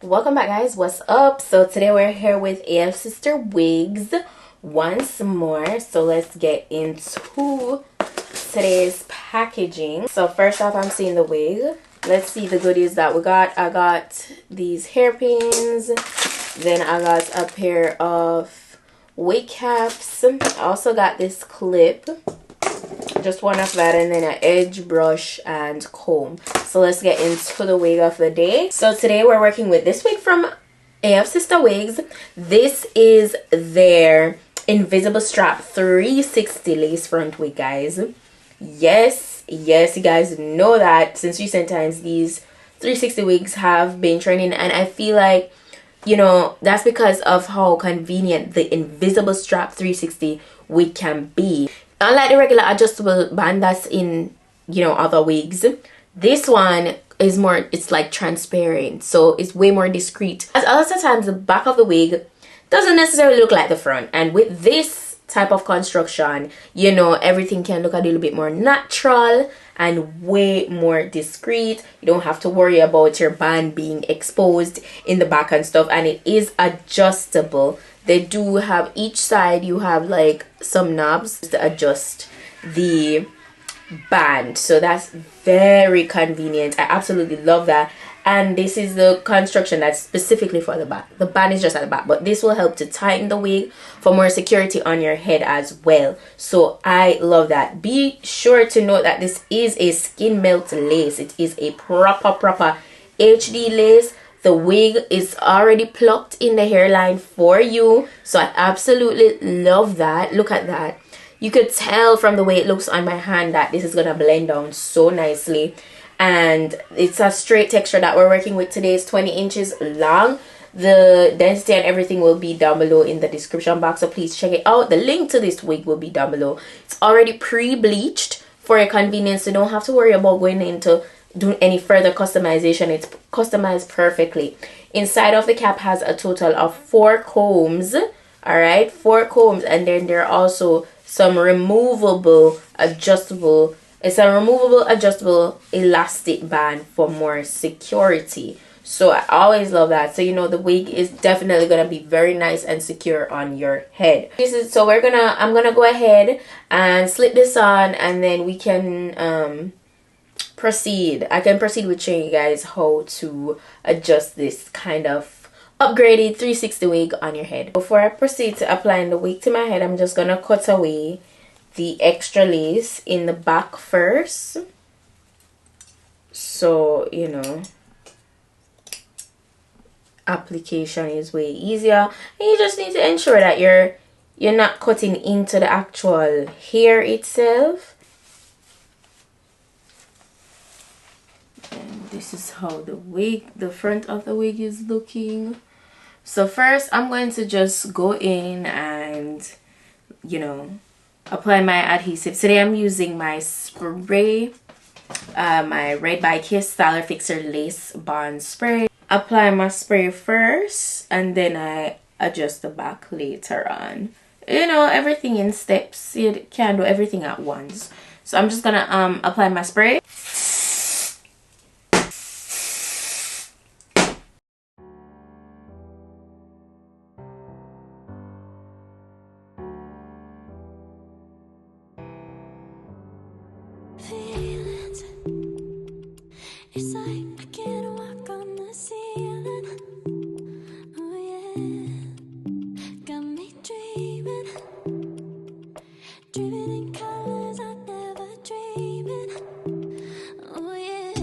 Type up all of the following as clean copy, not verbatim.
welcome back guys. What's up? So today we're here with Afsisterwigs once more. So let's get into today's packaging. So first off, I'm seeing the wig. Let's see the goodies that we got. I got these hairpins, then I got a pair of wig caps. I also got this clip, just one of that, and then an edge brush and comb. So let's get into the wig of the day. So today we're working with this wig from Afsisterwigs. This is their invisible strap 360 lace front wig, guys. Yes, you guys know that since recent times these 360 wigs have been trending, and I feel like, you know, that's because of how convenient the invisible strap 360 wig can be. Unlike the regular adjustable band that's in, you know, other wigs, this one is more, it's like transparent, so it's way more discreet. As a lot of times the back of the wig doesn't necessarily look like the front, and with this type of construction, you know, everything can look a little bit more natural and way more discreet. You don't have to worry about your band being exposed in the back and stuff, and it is adjustable. They do have, each side you have like some knobs to adjust the band, so that's very convenient. I absolutely love that. And this is the construction that's specifically for the back. The band is just at the back, but this will help to tighten the wig for more security on your head as well. So I love that. Be sure to note that this is a skin melt lace. It is a proper HD lace. The wig is already plucked in the hairline for you, so I absolutely love that. Look at that. You could tell from the way it looks on my hand that this is gonna blend down so nicely, and it's a straight texture that we're working with today. It's 20 inches long. The density and everything will be down below in the description box, so please check it out. The link to this wig will be down below. It's already pre-bleached for your convenience, so you don't have to worry about going into doing any further customization. It's customized perfectly. Inside of the cap has a total of 4 combs. All right, 4 combs, and then there are also some removable adjustable, it's a removable adjustable elastic band for more security. So I always love that. So you know, the wig is definitely gonna be very nice and secure on your head. This is, so I'm gonna go ahead and slip this on, and then we can proceed. I can proceed with showing you guys how to adjust this kind of upgraded 360 wig on your head. Before I proceed to applying the wig to my head, I'm just gonna cut away the extra lace in the back first, so you know, application is way easier. And you just need to ensure that you're not cutting into the actual hair itself. And this is how the wig, the front of the wig is looking. So first I'm going to just go in and, you know, apply my adhesive. Today I'm using my spray, my Red by Kiss Styler Fixer Lace Bond Spray. Apply my spray first, and then I adjust the back later on. You know, everything in steps. You can't do everything at once. So I'm just gonna apply my spray. It's like I can't walk on the ceiling. Oh yeah, got me dreaming in colors I never dreamed. Oh yeah,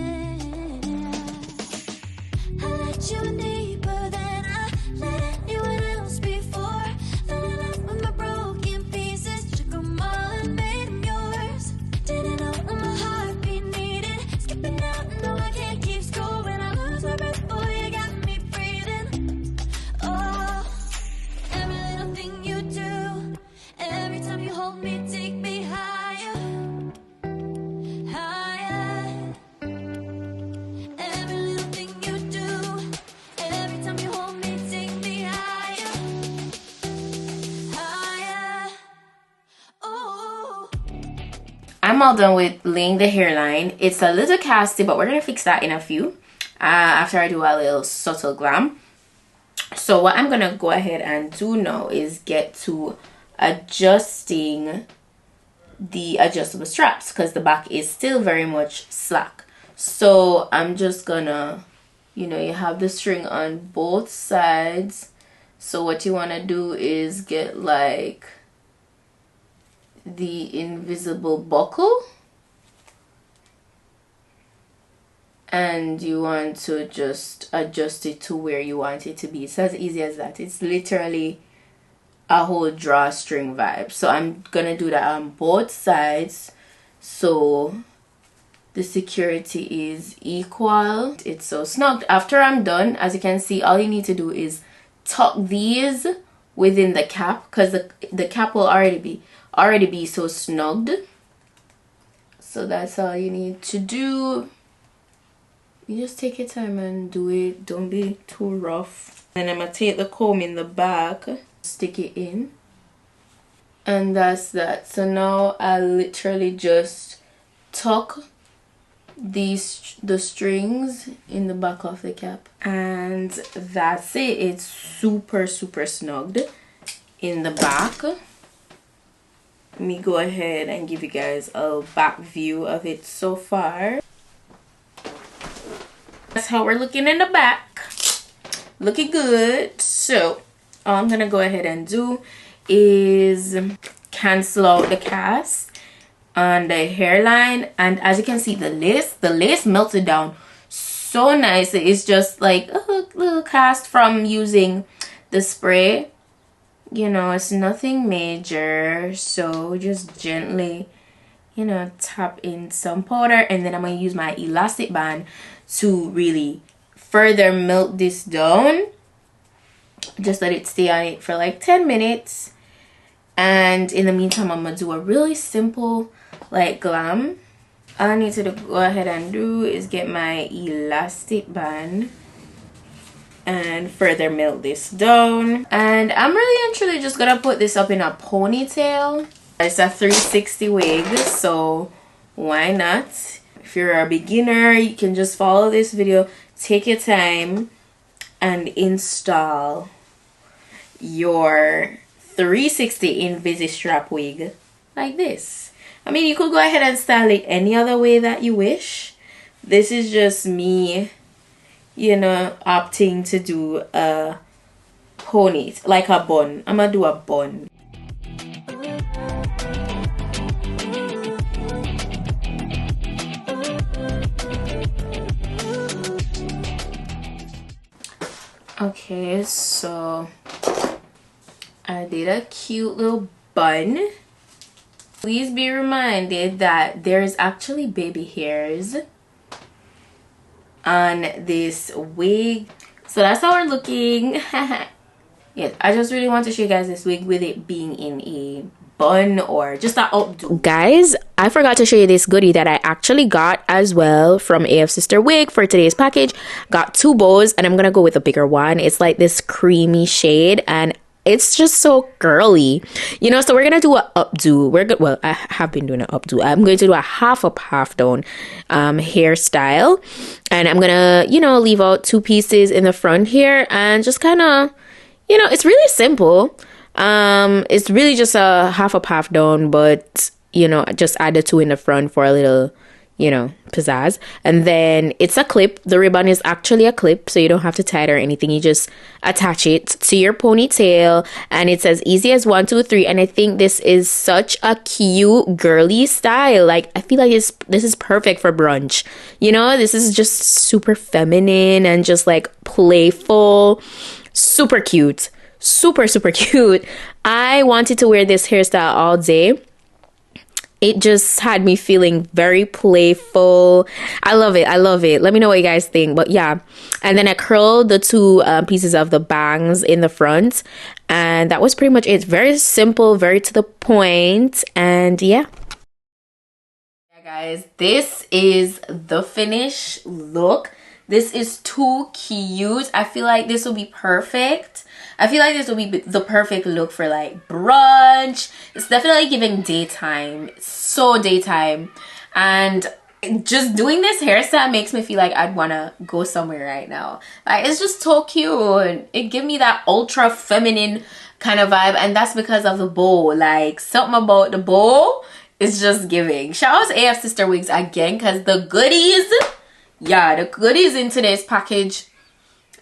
I let you in deeper than I let anyone else before. Fell in love with my broken pieces, took them all and made them yours. Didn't know what my heartbeat needed, skipping out. No, I can't keep score when I lose my breath. Boy, you got me breathing. Oh, every little thing you do, every time you hold me, take me higher, higher. Every little thing you do, every time you hold me, take me higher, higher. Oh. I'm all done with laying the hairline. It's a little casty, but we're gonna fix that in a few. after I do a little subtle glam. So what I'm gonna go ahead and do now is get to adjusting the adjustable straps, because the back is still very much slack. So I'm just gonna, you know, you have the string on both sides. So what you want to do is get like the invisible buckle, and you want to just adjust it to where you want it to be. It's as easy as that. It's literally a whole drawstring vibe. So I'm gonna do that on both sides so the security is equal. It's so snug. After I'm done, as you can see, all you need to do is tuck these within the cap, because the cap will already be so snugged. So that's all you need to do. You just take your time and do it. Don't be too rough. And I'm gonna take the comb in the back, stick it in, and that's that. So now I literally just tuck the strings in the back of the cap, and that's it. It's super snugged in the back. Let me go ahead and give you guys a back view of it so far. That's how we're looking in the back. Looking good. So all I'm gonna go ahead and do is cancel out the cast on the hairline, and as you can see, the lace melted down so nice. It's just like a little cast from using the spray, you know. It's nothing major. So just gently, you know, tap in some powder, and then I'm gonna use my elastic band to really further melt this down. Just let it stay on it for like 10 minutes, and in the meantime I'm gonna do a really simple like glam. All I need to go ahead and do is get my elastic band and further melt this down, and I'm really and truly just gonna put this up in a ponytail. It's a 360 wig, so why not? If you're a beginner, you can just follow this video, take your time, and install your 360 INVISI strap wig like this. I mean, you could go ahead and style it any other way that you wish. This is just me, you know, opting to do a pony, like a bun. I'm gonna do a bun. Okay, so I did a cute little bun. Please be reminded that there's actually baby hairs on this wig. So that's how we're looking. Yeah, I just really want to show you guys this wig with it being in a bun or just an updo. Guys, I forgot to show you this goodie that I actually got as well from Afsisterwig for today's package. Got 2 bows, and I'm gonna go with a bigger one. It's like this creamy shade, and it's just so girly, you know. So we're gonna do an updo. Well, I have been doing an updo. I'm going to do a half up, half down hairstyle, and I'm gonna, you know, leave out 2 pieces in the front here, and just kind of, you know, it's really simple. It's really just a half up, half down, but you know, just add the 2 in the front for a little, you know, pizzazz. And then it's a clip. The ribbon is actually a clip, so you don't have to tie it or anything. You just attach it to your ponytail, and it's as easy as 1, 2, 3. And I think this is such a cute girly style. Like, I feel like this is perfect for brunch, you know. This is just super feminine and just like playful, super cute, super cute. I wanted to wear this hairstyle all day. It just had me feeling very playful. I love it. Let me know what you guys think. But yeah, and then I curled the 2 pieces of the bangs in the front, and that was pretty much it. Very simple, very to the point. And yeah, guys, this is the finished look. This is too cute. I feel like this will be perfect. I feel like this will be the perfect look for like brunch. It's definitely giving daytime. It's so daytime. And just doing this hairstyle makes me feel like I'd want to go somewhere right now. Like, it's just so cute. It gives me that ultra feminine kind of vibe, and that's because of the bow. Like, something about the bow is just giving. Shout out to Afsisterwig again, because the goodies, yeah, the goodies in today's package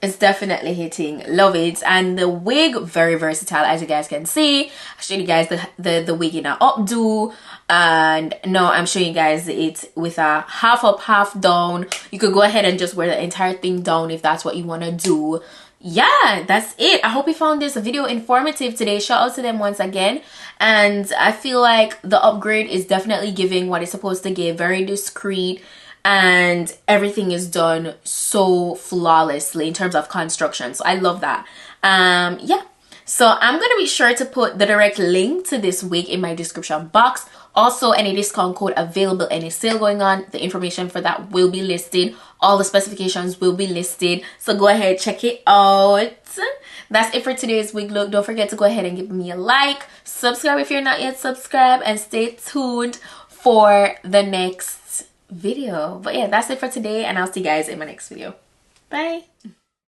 is definitely hitting. Love it. And the wig, very versatile, as you guys can see. I showed you guys the wig in an updo, and now I'm showing you guys it with a half up, half down. You could go ahead and just wear the entire thing down if that's what you want to do. Yeah, that's it. I hope you found this video informative today. Shout out to them once again. And I feel like the upgrade is definitely giving what it's supposed to give. Very discreet, and everything is done so flawlessly in terms of construction. So I love that. Yeah, so I'm gonna be sure to put the direct link to this wig in my description box. Also, any discount code available, any sale going on, the information for that will be listed. All the specifications will be listed, so go ahead, check it out. That's it for today's wig look. Don't forget to go ahead and give me a like, subscribe if you're not yet subscribed, and stay tuned for the next video. But yeah, that's it for today, and I'll see you guys in my next video. Bye.